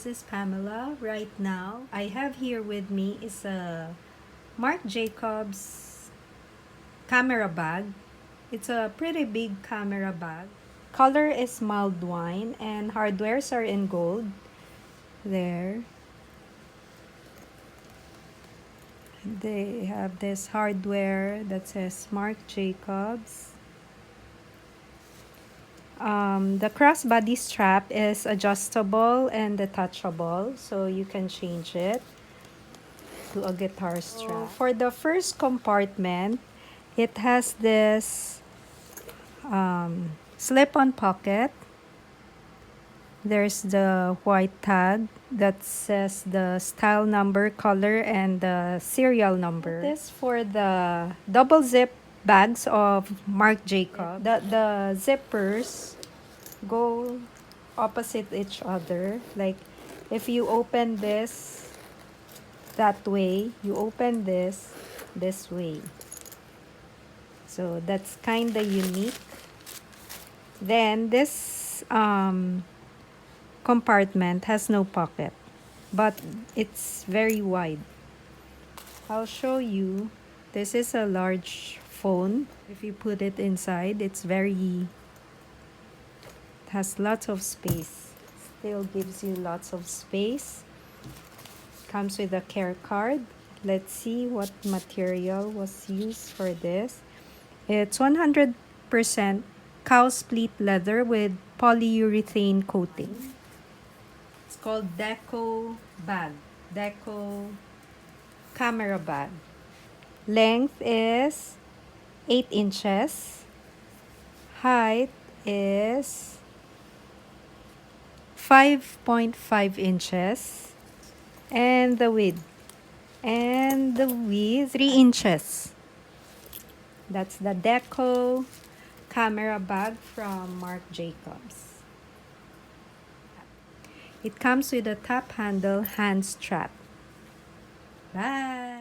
this is Pamela. Right now, I have here with me is a Marc Jacobs camera bag. It's a pretty big camera bag. Color is mulled wine and hardwares are in gold. There. They have this hardware that says Marc Jacobs. The crossbody strap is adjustable and detachable, so you can change it to a guitar strap. For the first compartment, it has this slip-on pocket. There's the white tag that says the style number, color, and the serial number. This for the double zip bags of Marc Jacobs. The zippers go opposite each other. Like if you open this that way, you open this way. So that's kind of unique. Then this compartment has no pocket, but it's very wide. I'll show you. This is a large phone. If you put it inside, it has lots of space. Still gives you lots of space. Comes with a care card. Let's see what material was used for this. It's 100% cow split leather with polyurethane coating. It's called Deco bag. Deco camera bag. Length is 8 inches. Height is 5.5 inches. And the width. 3 inches. That's the Deco camera bag from Marc Jacobs. It comes with a top handle hand strap. Bye!